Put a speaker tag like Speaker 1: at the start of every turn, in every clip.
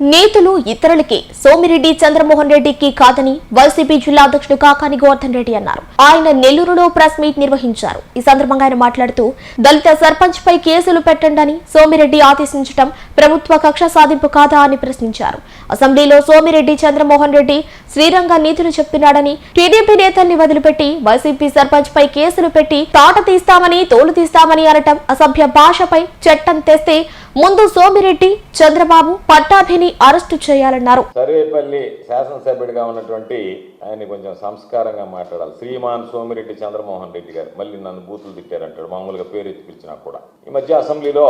Speaker 1: నేతలు ఇతరులకి సోమిరెడ్డి చంద్రమోహన్ రెడ్డికి కాదని వైసీపీ జిల్లా అధ్యక్షుడు కాకాని గోవర్ధన్ రెడ్డి అన్నారు. ఆయన నెల్లూరులో ప్రెస్ మీట్ నిర్వహించారు. ఈ సందర్భంగా ఆయన మాట్లాడుతూ దళిత సర్పంచ్ పై కేసులు పెట్టండి సోమిరెడ్డి ఆదేశించడం ప్రభుత్వ కక్ష సాధింపు కాదా అని ప్రశ్నించారు. అసెంబ్లీలో సోమిరెడ్డి చంద్రమోహన్ రెడ్డి శ్రీరంగ నీతులు చెప్తున్నాడని, టీడీపీ నేతల్ని వదిలిపెట్టి వైసీపీ సర్పంచ్ పై కేసులు పెట్టి తాట తీస్తామని తోలు తీస్తామని అనటం అసభ్య భాషపై చట్టం తెస్తే ముందు సోమిరెడ్డి చంద్రబాబు పట్టాభిని అరెస్టు చేయాలన్నారు.
Speaker 2: సర్వేపల్లి శాసనసభ్యుడిగా ఉన్నటువంటి ఆయన కొంచెం సంస్కారంగా మాట్లాడాలి. శ్రీమాన్ సోమిరెడ్డి చంద్రమోహన్ రెడ్డి గారు మళ్ళీ నన్ను బూతులు తిట్టారంటాడు, మామూలుగా పేరు ఎత్తి పిలిచినా కూడా. ఈ మధ్య అసెంబ్లీలో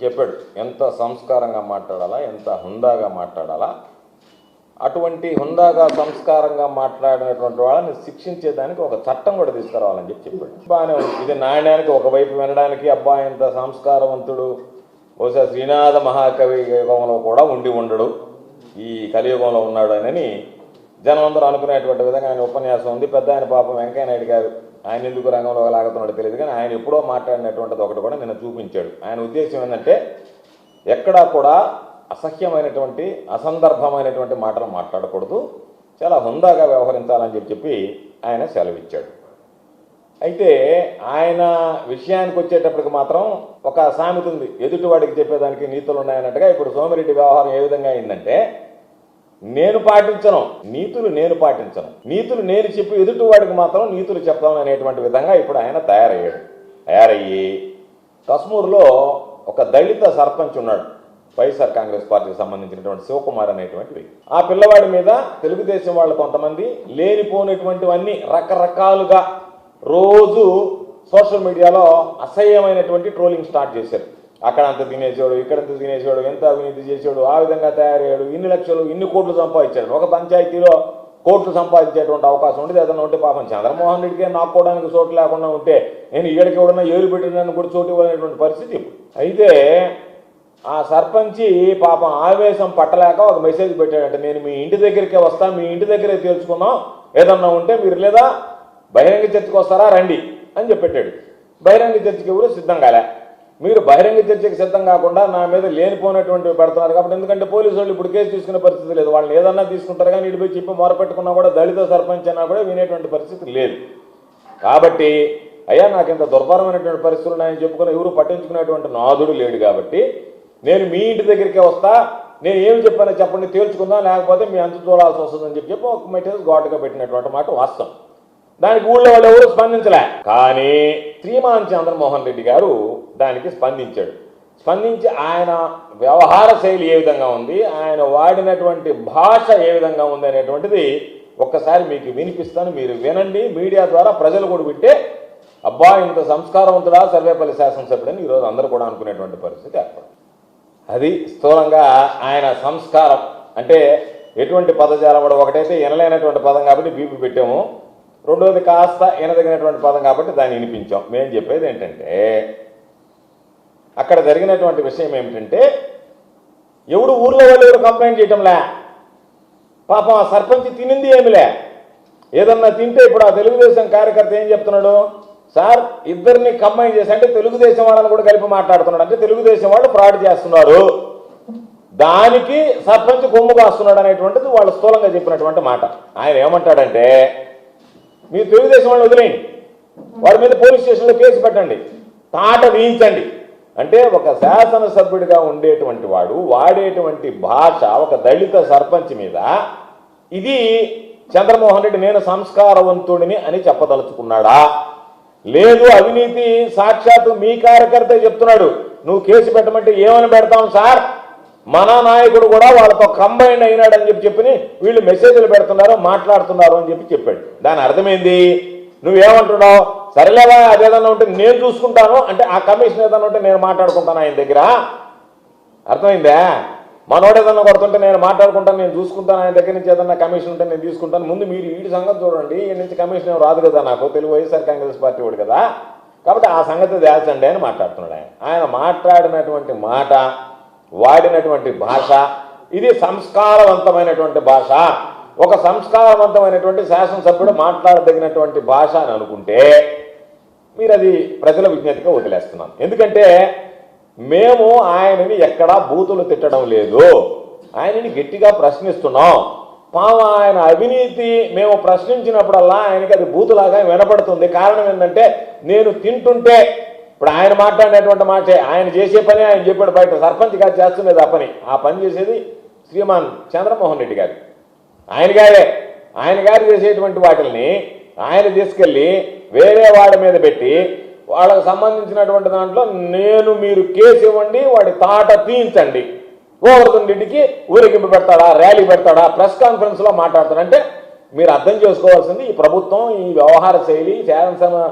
Speaker 2: చెప్పాడు ఎంత సంస్కారంగా మాట్లాడాలా, ఎంత హుందాగా మాట్లాడాలా. అటువంటి హుందాగా సంస్కారంగా మాట్లాడినటువంటి వాళ్ళని శిక్షించేదానికి ఒక చట్టం కూడా తీసుకురావాలని చెప్పాడు. బాగానే ఉంది. ఇది నాణ్యానికి ఒకవైపు వినడానికి అబ్బా ఎంత సంస్కారవంతుడు, బహుశా శ్రీనాథ మహాకవి యుగంలో కూడా ఉండి ఉండడు, ఈ కలియుగంలో ఉన్నాడు అని జనం అందరూ అనుకునేటువంటి విధంగా ఆయన ఉపన్యాసం ఉంది. పెద్ద ఆయన పాపం వెంకయ్య నాయుడు గారు ఆయన ఎందుకు రంగంలో లాగుతున్నాడో తెలియదు, కానీ ఆయన ఎప్పుడో మాట్లాడినటువంటిది ఒకటి కూడా నిన్న చూపించాడు. ఆయన ఉద్దేశం ఏంటంటే ఎక్కడా కూడా అసహ్యమైనటువంటి అసందర్భమైనటువంటి మాటలు మాట్లాడకూడదు, చాలా హుందాగా వ్యవహరించాలని చెప్పి ఆయన సెలవిచ్చాడు. అయితే ఆయన విషయానికి వచ్చేటప్పటికి మాత్రం ఒక సామెత ఉంది, ఎదుటివాడికి చెప్పేదానికి నీతులు ఉన్నాయన్నట్టుగా. ఇప్పుడు సోమిరెడ్డి వ్యవహారం ఏ విధంగా అయిందంటే నేను పాటించను నీతులు, నేను పాటించను నీతులు నేను చెప్పి ఎదుటివాడికి మాత్రం నీతులు చెప్తాను అనేటువంటి విధంగా ఇప్పుడు ఆయన తయారయ్యి కస్మూరులో ఒక దళిత సర్పంచ్ ఉన్నాడు, వైఎస్ఆర్ కాంగ్రెస్ పార్టీకి సంబంధించినటువంటి శివకుమార్ అనేటువంటి వ్యక్తి. ఆ పిల్లవాడి మీద తెలుగుదేశం వాళ్ళు కొంతమంది లేనిపోయినటువంటివన్నీ రకరకాలుగా రోజు సోషల్ మీడియాలో అసహ్యమైనటువంటి ట్రోలింగ్ స్టార్ట్ చేశారు. అక్కడ అంత తినేసాడు, ఇక్కడంత తినేసాడు, ఎంత అవినీతి చేసాడు, ఆ విధంగా తయారయ్యాడు, ఇన్ని లక్షలు ఇన్ని కోట్లు సంపాదించాడు. ఒక పంచాయతీలో కోట్లు సంపాదించేటువంటి అవకాశం ఉండేది. ఏదన్నా ఉంటే పాపం చంద్రమోహన్ రెడ్డికే నాక్కోవడానికి చోటు లేకుండా ఉంటే నేను ఈడికి ఎవడన్నా ఏలు పెట్టినాను కూడా చోటు ఇవ్వలేనటువంటి పరిస్థితి. అయితే ఆ సర్పంచి పాపం ఆవేశం పట్టలేక ఒక మెసేజ్ పెట్టాడంటే, నేను మీ ఇంటి దగ్గరికే వస్తా, మీ ఇంటి దగ్గరే తేల్చుకున్నాం, ఏదన్నా ఉంటే మీరు లేదా బహిరంగ చర్చకు వస్తారా రండి అని చెప్పెట్టాడు. బహిరంగ చర్చకి ఎవరు సిద్ధం కాలే. మీరు బహిరంగ చర్చకి సిద్ధం కాకుండా నా మీద లేనిపోయినటువంటివి పెడుతున్నారు కాబట్టి, ఎందుకంటే పోలీసు వాళ్ళు ఇప్పుడు కేసు తీసుకునే పరిస్థితి లేదు, వాళ్ళని ఏదన్నా తీసుకుంటారు కానీ ఇటు పోయి చెప్పి మొరపెట్టుకున్నా కూడా దళిత సర్పంచ్ అన్నా కూడా వినేటువంటి పరిస్థితి లేదు. కాబట్టి అయ్యా నాకు ఇంత దుర్భరమైనటువంటి పరిస్థితులు ఉన్నాయని చెప్పుకుని ఎవరు పట్టించుకునేటువంటి నాదుడు లేడు, కాబట్టి నేను మీ ఇంటి దగ్గరికే వస్తా, నేను ఏమి చెప్పానో చెప్పండి తేల్చుకుందాం, లేకపోతే మీ అంత చూడాల్సి వస్తుందని చెప్పి ఒక మెటీరియల్ ఘాటుగా పెట్టినటువంటి మాట వాస్తవం. దానికి ఊళ్ళో వాళ్ళు ఎవరు స్పందించలే. కానీ శ్రీమాన్ చంద్రమోహన్ రెడ్డి గారు దానికి స్పందించి ఆయన వ్యవహార శైలి ఏ విధంగా ఉంది, ఆయన వాడినటువంటి భాష ఏ విధంగా ఉంది అనేటువంటిది ఒక్కసారి మీకు వినిపిస్తాను, మీరు వినండి. మీడియా ద్వారా ప్రజలు కూడా వింటే అబ్బా ఇంత సంస్కారవంతుడా సర్వేపల్లి శాసనసభ్యుడని ఈరోజు అందరూ కూడా అనుకునేటువంటి పరిస్థితి ఏర్పడింది. అది స్థూలంగా ఆయన సంస్కారం అంటే ఎటువంటి పదజాలం కూడా. ఒకటైతే వినలేనటువంటి పదం కాబట్టి బీపీ పెట్టాము, రెండోది కాస్త వినదగినటువంటి పదం కాబట్టి దాన్ని వినిపించాం. మేము చెప్పేది ఏంటంటే అక్కడ జరిగినటువంటి విషయం ఏమిటంటే ఎవడు ఊర్లో వాళ్ళు ఎవరు కంప్లైంట్ చేయటంలే, పాపం ఆ సర్పంచ్ తినింది ఏమిలే. ఏదన్నా తింటే ఇప్పుడు ఆ తెలుగుదేశం కార్యకర్త ఏం చెప్తున్నాడు, సార్ ఇద్దరిని కంబైన్ చేసి అంటే తెలుగుదేశం వాళ్ళని కూడా కలిపి మాట్లాడుతున్నాడు, అంటే తెలుగుదేశం వాళ్ళు ఫ్రాడ్ చేస్తున్నారు, దానికి సర్పంచ్ కొమ్ము కాస్తున్నాడు అనేటువంటిది వాళ్ళు స్థూలంగా చెప్పినటువంటి మాట. ఆయన ఏమంటాడంటే మీరు తెలుగుదేశం వాళ్ళు వదిలేయండి, వారి మీద పోలీస్ స్టేషన్లో కేసు పెట్టండి, తాట వేయించండి. అంటే ఒక శాసనసభ్యుడిగా ఉండేటువంటి వాడు వాడేటువంటి భాష ఒక దళిత సర్పంచ్ మీద, ఇది చంద్రమోహన్ రెడ్డి నేను సంస్కారవంతుడిని అని చెప్పదలుచుకున్నాడా, లేదు అవినీతి సాక్షాత్తు మీ కార్యకర్త చెప్తున్నాడు నువ్వు కేసు పెట్టమంటే ఏమని పెడతాం సార్, మన నాయకుడు కూడా వాళ్ళతో కంబైన్ అయినాడని చెప్పి వీళ్ళు మెసేజ్లు పెడుతున్నారు మాట్లాడుతున్నారు అని చెప్పాడు. దాని అర్థమైంది నువ్వేమంటున్నావు, సరేలేవా అదేదన్నా ఉంటే నేను చూసుకుంటాను అంటే ఆ కమిషన్ ఏదన్నా ఉంటే నేను మాట్లాడుకుంటాను ఆయన దగ్గర, అర్థమైందా? మనోడు ఏదన్నా కొడుతుంటే నేను మాట్లాడుకుంటాను, నేను చూసుకుంటాను, ఆయన దగ్గర నుంచి ఏదన్నా కమిషన్ ఉంటే నేను తీసుకుంటాను. ముందు మీరు వీడి సంగతి చూడండి, ఈ నుంచి కమిషన్ ఏం రాదు కదా, నాకు తెలుగు వైఎస్ఆర్ కాంగ్రెస్ పార్టీ వాడు కదా, కాబట్టి ఆ సంగతి తేల్చండి అని మాట్లాడుతున్నాడు. ఆయన మాట్లాడినటువంటి మాట, వాడినటువంటి భాష ఇది సంస్కారవంతమైనటువంటి భాష. ఒక సంస్కారవంతమైనటువంటి శాసనసభ్యుడు మాట్లాడదగినటువంటి భాష అని అనుకుంటే మీరు అది ప్రజల విజ్ఞతగా వదిలేస్తున్నాను. ఎందుకంటే మేము ఆయనని ఎక్కడా బూతులు తిట్టడం లేదు, ఆయనని గట్టిగా ప్రశ్నిస్తున్నాం. పాము ఆయన అవినీతి మేము ప్రశ్నించినప్పుడల్లా ఆయనకి అది బూతులాగా వినపడుతుంది. కారణం ఏంటంటే నేను తింటుంటే, ఇప్పుడు ఆయన మాట్లాడినటువంటి మాటే, ఆయన చేసే పని ఆయన చెప్పాడు, బయట సర్పంచ్ గారు చేస్తున్నది ఆ పని చేసేది శ్రీమాన్ చంద్రమోహన్ రెడ్డి గారు. ఆయన గారు చేసేటువంటి వాటిని ఆయన తీసుకెళ్ళి వేరే వాడి మీద పెట్టి వాళ్ళకు సంబంధించినటువంటి దాంట్లో మీరు కేసు ఇవ్వండి, వాడి తాట తీయించండి, గోవర్ధన్ రెడ్డికి ఊరేగింపు పెడతాడా, ర్యాలీ పెడతాడా, ప్రెస్ కాన్ఫరెన్స్లో మాట్లాడతాడంటే మీరు అర్థం చేసుకోవాల్సింది ఈ ప్రభుత్వం ఈ వ్యవహార శైలి, శాసనసభ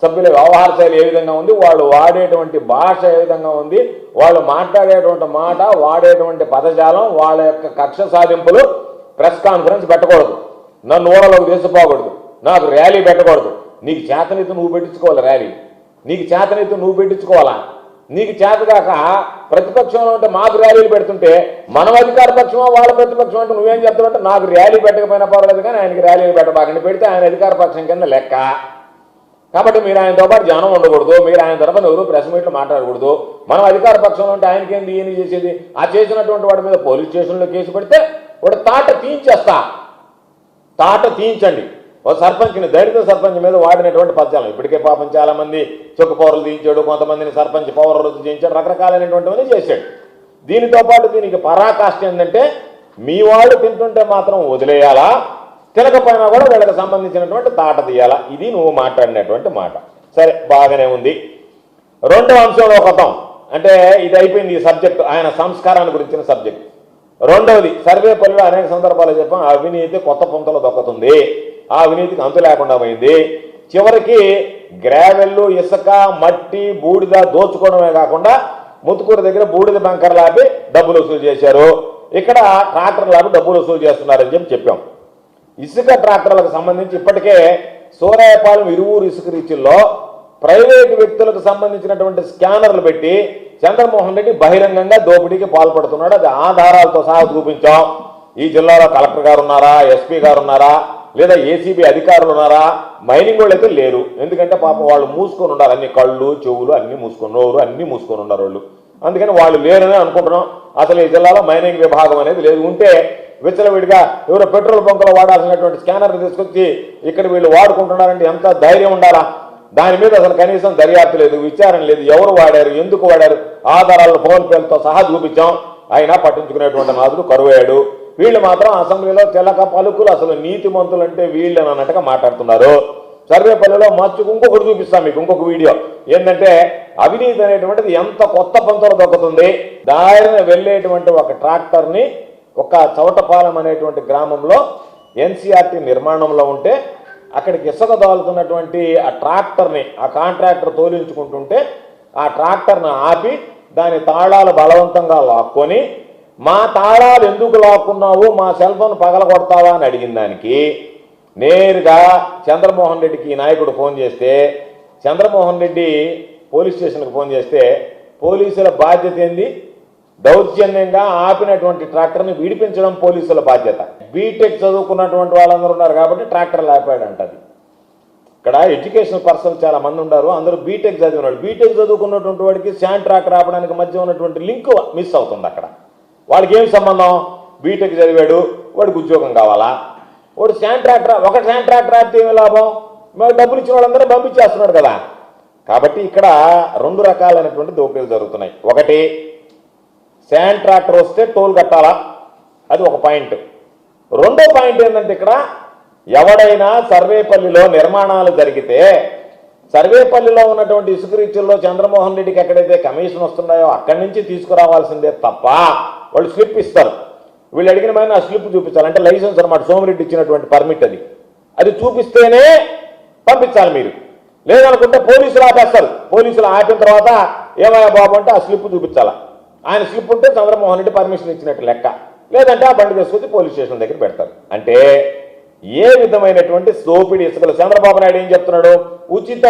Speaker 2: సభ్యుల వ్యవహార శైలి ఏ విధంగా ఉంది, వాళ్ళు వాడేటువంటి భాష ఏ విధంగా ఉంది, వాళ్ళు మాట్లాడేటువంటి మాట, వాడేటువంటి పదజాలం, వాళ్ళ యొక్క కక్ష సాధింపులు. ప్రెస్ కాన్ఫరెన్స్ పెట్టకూడదు, నన్ను ఊరలోకి తీసుకుపోకూడదు, నాకు ర్యాలీ పెట్టకూడదు. నీకు చేతనైతే నువ్వు పెట్టించుకోవాలి ర్యాలీ, నీకు చేతనైతే నువ్వు పెట్టించుకోవాలా. నీకు చేతగాక ప్రతిపక్షంలో ఉంటే మాకు ర్యాలీలు పెడుతుంటే మనం అధికార పక్షమా వాళ్ళ ప్రతిపక్షం అంటే నువ్వేం చెప్తావంటే నాకు ర్యాలీ పెట్టకపోయినా పర్వాలేదు కానీ ఆయనకి ర్యాలీలు పెట్టబాకండి, పెడితే ఆయన అధికార పక్షం కింద లెక్క. కాబట్టి మీరు ఆయనతో పాటు జనం ఉండకూడదు, మీరు ఆయన తరఫున ఎవరు ప్రెస్ మీట్లు మాట్లాడకూడదు. మనం అధికార పక్షంలో ఉంటే ఆయనకేంది ఈయన చేసేది. ఆ చేసినటువంటి వాడి మీద పోలీస్ స్టేషన్లో కేసు పెడితే వాడు తాట తీయించండి. ఓ సర్పంచ్ని, దళిత సర్పంచ్ మీద వాడినటువంటి పద్యాలు ఇప్పటికే పాపం చాలా మంది చెక్కు పౌరులు తీయించాడు, కొంతమందిని సర్పంచ్ పౌర రద్దు చేయించాడు, రకరకాలైనటువంటివన్నీ చేశాడు. దీనితో పాటు దీనికి పరాకాష్ట ఏంటంటే మీ వాళ్ళు తింటుంటే మాత్రం వదిలేయాలా, తినకపోయినా కూడా వీళ్ళకి సంబంధించినటువంటి తాట తీయాలా. ఇది నువ్వు మాట్లాడినటువంటి మాట. సరే, బాగానే ఉంది. రెండో అంశంలో కొత్తం అంటే ఇది అయిపోయింది ఈ సబ్జెక్టు, ఆయన సంస్కారాన్ని గురించిన సబ్జెక్ట్. రెండవది, సర్వేపల్లిలో అనేక సందర్భాలు చెప్పాం, అవినీతి కొత్త పుంతలు దొక్కుతుంది, ఆ అవినీతికి అంతు లేకుండా పోయింది. చివరికి గ్రావెల్లు, ఇసుక, మట్టి, బూడిద దోచుకోవడమే కాకుండా ముతుకూరు దగ్గర బూడిద బంకర్లు ఆపి డబ్బులు వసూలు చేశారు, ఇక్కడ ట్రాక్టర్లు ఆపి డబ్బులు వసూలు చేస్తున్నారని చెప్పాం. ఇసుక ట్రాక్టర్లకు సంబంధించి ఇప్పటికే సూరాయపాలెం ఇరువురు ఇసుక రీచుల్లో ప్రైవేటు వ్యక్తులకు సంబంధించినటువంటి స్కానర్లు పెట్టి చంద్రమోహన్ రెడ్డి బహిరంగంగా దోపిడీకి పాల్పడుతున్నాడు. అది ఆధారాలతో సహా చూపించాం. ఈ జిల్లాలో కలెక్టర్ గారు ఉన్నారా, ఎస్పీ గారు ఉన్నారా, లేదా ఏసీబీ అధికారులు ఉన్నారా? మైనింగ్ వాళ్ళు అయితే లేరు, ఎందుకంటే పాపం వాళ్ళు మూసుకొని ఉన్నారు, అన్ని కళ్ళు చెవులు అన్ని మూసుకొని, నోరు అన్ని మూసుకొని ఉన్నారు వాళ్ళు. అందుకని వాళ్ళు లేరని అనుకుంటున్నాం. అసలు ఈ జిల్లాలో మైనింగ్ విభాగం అనేది లేదు. ఉంటే విచ్చలవిడిగా ఎవరో పెట్రోల్ బంకులో వాడాల్సినటువంటి స్కానర్లు తీసుకొచ్చి ఇక్కడ వీళ్ళు వాడుకుంటున్నారంటే ఎంత ధైర్యం ఉండాలా? దాని మీద అసలు కనీసం దర్యాప్తు లేదు, విచారణ లేదు. ఎవరు వాడారు, ఎందుకు వాడారు, ఆధారాలు ఫోన్ పేలతో సహా చూపించాం. అయినా పట్టించుకునేటువంటి నాదుడు కరువయ్యాడు. వీళ్ళు మాత్రం అసెంబ్లీలో తెలక పలుకులు, అసలు నీతిమంతులు అంటే వీళ్ళని అన్నట్టుగా మాట్లాడుతున్నారు. సర్వేపల్లిలో మచ్చుకు ఇంకొకటి చూపిస్తాం మీకు, ఇంకొక వీడియో ఏంటంటే అవినీతి అనేటువంటిది ఎంత కొత్త పంతులు దొక్కుతుంది. దారిన వెళ్ళేటువంటి ఒక ట్రాక్టర్ని ఒక చౌటపాలెం అనేటువంటి గ్రామంలో ఎన్సీఆర్టీ నిర్మాణంలో ఉంటే అక్కడికి ఇసుక దోలుతున్నటువంటి ఆ ట్రాక్టర్ని ఆ కాంట్రాక్టర్ తోలించుకుంటుంటే ఆ ట్రాక్టర్ని ఆపి దాని తాళాలు బలవంతంగా లాక్కొని, మా తాళాలు ఎందుకు లాక్కున్నావు, మా సెల్ ఫోన్ పగలగొడతావా అని అడిగిన దానికి నేరుగా చంద్రమోహన్ రెడ్డికి ఈ నాయకుడు ఫోన్ చేస్తే, చంద్రమోహన్ రెడ్డి పోలీస్ స్టేషన్కి ఫోన్ చేస్తే పోలీసుల బాధ్యత ఏంది? దౌర్జన్యంగా ఆపినటువంటి ట్రాక్టర్ని విడిపించడం పోలీసుల బాధ్యత. బీటెక్ చదువుకున్నటువంటి వాళ్ళందరూ ఉన్నారు కాబట్టి ట్రాక్టర్లు ఆపాడంటది. ఇక్కడ ఎడ్యుకేషనల్ పర్సన్స్ చాలా మంది ఉన్నారు, అందరూ బీటెక్ చదివినాడు. బీటెక్ చదువుకున్నటువంటి వాడికి శాండ్ ట్రాక్టర్ ఆపడానికి మధ్య ఉన్నటువంటి లింక్ మిస్ అవుతుంది. అక్కడ వాడికి ఏం సంబంధం? బీటెక్ చదివాడు, వాడికి ఉద్యోగం కావాలా? వాడు శాండ్ ట్రాక్టర్, ఒక శాండ్ ట్రాక్టర్ ఆపితే ఏమి లాభం? మరి డబ్బులు ఇచ్చిన వాళ్ళందరూ పంపించేస్తున్నాడు కదా. కాబట్టి ఇక్కడ రెండు రకాలైనటువంటి దోపిడీలు జరుగుతున్నాయి. ఒకటి, శాండ్ ట్రాక్టర్ వస్తే టోల్ కట్టాలా, అది ఒక పాయింట్. రెండో పాయింట్ ఏంటంటే ఇక్కడ ఎవడైనా సర్వేపల్లిలో నిర్మాణాలు జరిగితే సర్వేపల్లిలో ఉన్నటువంటి ఇసుక రీచుల్లో చంద్రమోహన్ రెడ్డికి ఎక్కడైతే కమిషన్ వస్తున్నాయో అక్కడి నుంచి తీసుకురావాల్సిందే తప్ప వాళ్ళు స్లిప్ ఇస్తారు. వీళ్ళు అడిగిన పైన ఆ స్లిప్ చూపించాలి. అంటే లైసెన్స్ అనమాట, సోమిరెడ్డి ఇచ్చినటువంటి పర్మిట్ అది చూపిస్తేనే పంపించాలి మీరు. లేదనుకుంటే పోలీసులు ఆపేస్తారు. పోలీసులు ఆపిన తర్వాత ఏమయ్యా బాబు అంటే ఆ స్లిప్ చూపించాలా. ఆయన స్లిప్ ఉంటే చంద్రమోహన్ రెడ్డి పర్మిషన్ ఇచ్చినట్టు లెక్క, లేదంటే ఆ బండి తీసుకొచ్చి పోలీస్ స్టేషన్ దగ్గర పెడతారు. అంటే ఏ విధమైనటువంటి దోపిడీ ఇసుకలు. చంద్రబాబు నాయుడు ఏం చెప్తున్నాడు? ఉచిత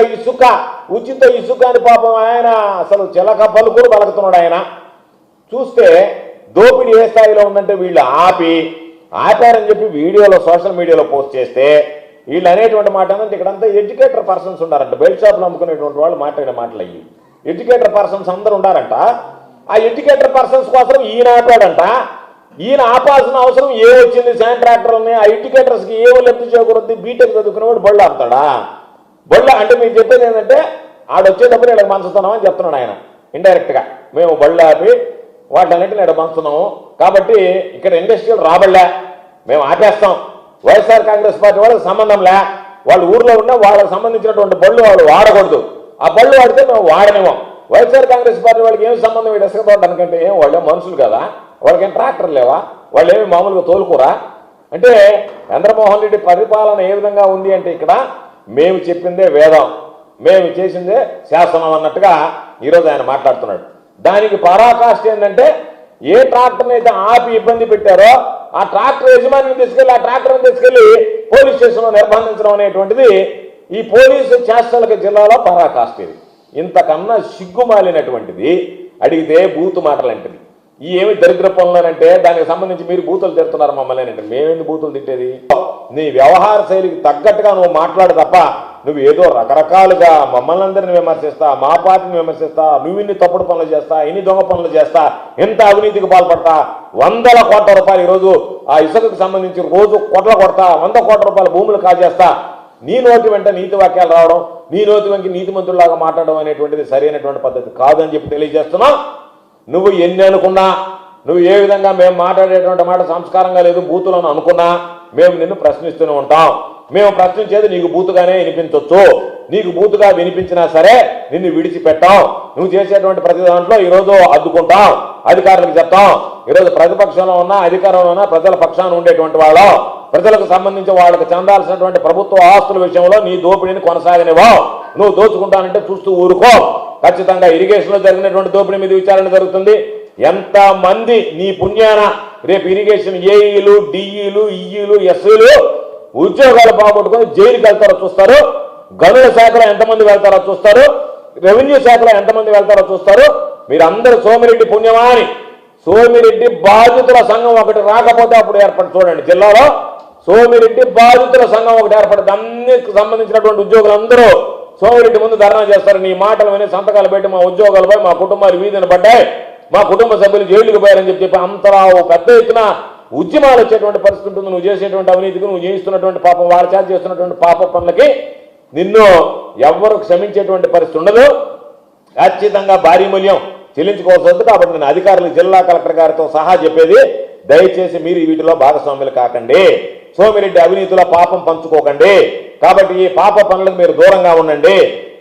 Speaker 2: ఇసుక అని పాపం ఆయన అసలు చిలక పలుకులు పలుకుతున్నాడు. ఆయన చూస్తే దోపిడీ ఏ స్థాయిలో ఉందంటే వీళ్ళు ఆపారని చెప్పి వీడియోలో సోషల్ మీడియాలో పోస్ట్ చేస్తే వీళ్ళు అనేటువంటి మాట ఏంటంటే ఇక్కడంతా ఎడ్యుకేటర్ పర్సన్స్ ఉన్నారంట. బెల్ట్ షాపులు అమ్ముకునేటువంటి వాళ్ళు మాట్లాడే మాటలు అయ్యి. ఎడ్యుకేటర్ పర్సన్స్ అందరూ ఉన్నారంట. ఆ ఎడ్యుకేటర్ పర్సన్స్ కోసం ఈయన ఆపాడంట. ఈయన ఆపాల్సిన అవసరం ఏ వచ్చింది? శాండ్ ట్రాక్టర్లని ఆ ఎడ్యుకేటర్స్కి ఏమో లబ్ధి చేకూరద్ది? బీటెక్ చదువుకునేవాడు బళ్ళు ఆపుతాడా? బళ్ళు అంటే మీరు చెప్పేది ఏంటంటే ఆడొచ్చేటప్పుడు ఇక్కడ పంచుతున్నామని చెప్తున్నాడు ఆయన ఇండైరెక్ట్గా. మేము బళ్ళు ఆపి వాటిలన్నింటినీ ఇక్కడ పంచుతున్నాము కాబట్టి ఇక్కడ ఇండస్ట్రియల్ రాబడలే, మేము ఆపేస్తాం. వైఎస్ఆర్ కాంగ్రెస్ పార్టీ వాళ్ళకి సంబంధంలే, వాళ్ళు ఊర్లో ఉన్న వాళ్ళకి సంబంధించినటువంటి బళ్ళు వాళ్ళు వాడకూడదు, ఆ బళ్ళు వాడితే మేము వాడనివ్వం. వైఎస్ఆర్ కాంగ్రెస్ పార్టీ వాళ్ళకి ఏం సంబంధం? వీడు ఇసుకపోవడానికంటే ఏం వాళ్ళే మనుషులు కదా, వాళ్ళకేం ట్రాక్టర్ లేవా? వాళ్ళు ఏమి మామూలుగా తోలుకోరా? అంటే చంద్రమోహన్ రెడ్డి పరిపాలన ఏ విధంగా ఉంది అంటే ఇక్కడ మేము చెప్పిందే వేదం, మేము చేసిందే శాసనం అన్నట్టుగా ఈరోజు ఆయన మాట్లాడుతున్నాడు. దానికి పరాకాష్ఠ ఏంటంటే ఏ ట్రాక్టర్ని అయితే ఆపి ఇబ్బంది పెట్టారో ఆ ట్రాక్టర్ యజమానిని తీసుకెళ్ళి ఆ ట్రాక్టర్ని తీసుకెళ్ళి పోలీస్ స్టేషన్లో నిర్బంధించడం అనేటువంటిది ఈ పోలీసు చేష్టలకు జిల్లాలో పరాకాష్ఠ. ఇది ఇంతకన్నా సిగ్గుమాలినటువంటిది అడిగితే బూతు మాటలంటది. ఈ ఏమి దరిద్ర పనులనంటే దానికి సంబంధించి మీరు బూతులు తిడుతున్నారు మమ్మల్ని అంటే మేమేంది బూతులు తిట్టేది? నీ వ్యవహార శైలికి తగ్గట్టుగా నువ్వు మాట్లాడు తప్ప నువ్వు ఏదో రకరకాలుగా మమ్మల్ని అందరిని విమర్శిస్తా, మా పార్టీని విమర్శిస్తా, నువ్వు ఇన్ని తప్పుడు పనులు చేస్తా, ఇన్ని దొంగ పనులు చేస్తా, ఎంత అవినీతికి పాల్పడతా, 100 కోట్ల రూపాయలు ఈరోజు ఆ ఇసుకకు సంబంధించి రోజు కొట్ల కొడతా, 100 కోట్ల రూపాయల భూములు కాజేస్తా, నీ నోటి వెంట నీతి వాక్యాలు రావడం, నీ నోటి వెంట నీతి మంత్రులాగా మాట్లాడడం అనేటువంటిది సరైనటువంటి పద్ధతి కాదని చెప్పి తెలియజేస్తున్నాం. నువ్వు ఎన్ని అనుకున్నా, నువ్వు ఏ విధంగా మేము మాట్లాడేటువంటి మాట సంస్కారంగా లేదు, బూతులను అనుకున్నా మేము నిన్ను ప్రశ్నిస్తూనే ఉంటాం. మేము ప్రశ్నించేది నీకు బూతుగానే వినిపించవచ్చు, నీకు బూతుగా వినిపించినా సరే నిన్ను విడిచిపెట్టాం. నువ్వు చేసేటువంటి ప్రతి దాంట్లో ఈరోజు అడ్డుకుంటాం, అధికారులకు చెప్తాం. ఈరోజు ప్రతిపక్షంలో ఉన్నా అధికారంలో ఉన్నా ప్రజల పక్షాన ఉండేటువంటి వాళ్ళం, ప్రజలకు సంబంధించి వాళ్ళకి చెందాల్సినటువంటి ప్రభుత్వ ఆస్తుల విషయంలో నీ దోపిడీని కొనసాగనివ్వం. నువ్వు దోచుకుంటానంటే చూస్తూ ఊరుకో. ఖచ్చితంగా ఇరిగేషన్లో జరిగినటువంటి దోపిడీ మీద విచారణ జరుగుతుంది. ఎంతమంది నీ పుణ్యాన రేపు ఇరిగేషన్ ఏఈలు, డిఈలు, ఈఈలు, ఎస్ఈలు ఉద్యోగాలు పోగొట్టుకొని జైలుకి వెళ్తారో చూస్తారు. గనుల శాఖలో ఎంతమంది వెళ్తారో చూస్తారు, రెవెన్యూ శాఖలో ఎంతమంది వెళ్తారో చూస్తారు. మీరందరూ సోమిరెడ్డి పుణ్యమా అని సోమిరెడ్డి బాధితుల సంఘం ఒకటి రాకపోతే అప్పుడు ఏర్పడి చూడండి. జిల్లాలో సోమిరెడ్డి బాధితుల సంఘం ఒకటి ఏర్పడింది. అన్నిటికి సంబంధించినటువంటి ఉద్యోగులందరూ సోమిరెడ్డి ముందు ధర్నా చేస్తారు. నీ మాటలు విని సంతకాలు పెట్టి మా ఉద్యోగాలపై మా కుటుంబాలు వీధిని పడ్డాయి, మా కుటుంబ సభ్యులు జైలుకి పోయారని చెప్పి అంతలా పెద్ద ఎత్తున ఉద్యమాలు వచ్చేటువంటి పరిస్థితి ఉంటుంది. నువ్వు చేసేటువంటి అవినీతికి, నువ్వు చేయిస్తున్నటువంటి పాపం, వాళ్ళ చేత చేస్తున్నటువంటి పాప పనులకి నిన్ను ఎవ్వరు క్షమించేటువంటి పరిస్థితి ఉండదు. ఖచ్చితంగా భారీ మూల్యం చెల్లించుకోవాల్సి వస్తుంది. కాబట్టి నేను అధికారులు, జిల్లా కలెక్టర్ గారితో సహా చెప్పేది, దయచేసి మీరు వీటిలో భాగస్వాములు కాకండి, సోమిరెడ్డి అవినీతిలో పాపం పంచుకోకండి. కాబట్టి ఈ పాప పనులకు మీరు దూరంగా ఉండండి.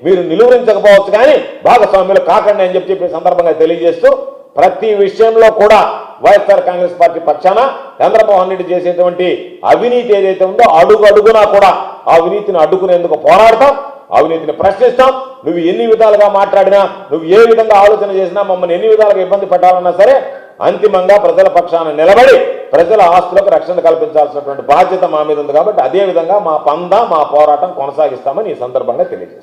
Speaker 2: మీరు నిలువరించకపోవచ్చు కానీ భాగస్వాములు కాకండి అని చెప్పి సందర్భంగా తెలియజేస్తూ ప్రతి విషయంలో కూడా వైఎస్ఆర్ కాంగ్రెస్ పార్టీ పక్షాన చంద్రమోహన్ రెడ్డి చేసేటువంటి అవినీతి ఏదైతే ఉందో అడుగు అడుగునా కూడా ఆ అవినీతిని అడ్డుకునేందుకు పోరాడతాం, అవినీతిని ప్రశ్నిస్తాం. నువ్వు ఎన్ని విధాలుగా మాట్లాడినా, నువ్వు ఏ విధంగా ఆలోచన చేసినా, మమ్మల్ని ఎన్ని విధాలుగా ఇబ్బంది పెట్టాలన్నా సరే అంతిమంగా ప్రజల పక్షాన నిలబడి ప్రజల ఆస్తులకు రక్షణ కల్పించాల్సినటువంటి బాధ్యత మా మీద ఉంది. కాబట్టి అదే విధంగా మా పంద, మా పోరాటం కొనసాగిస్తామని ఈ సందర్భంగా తెలియజేస్తాం.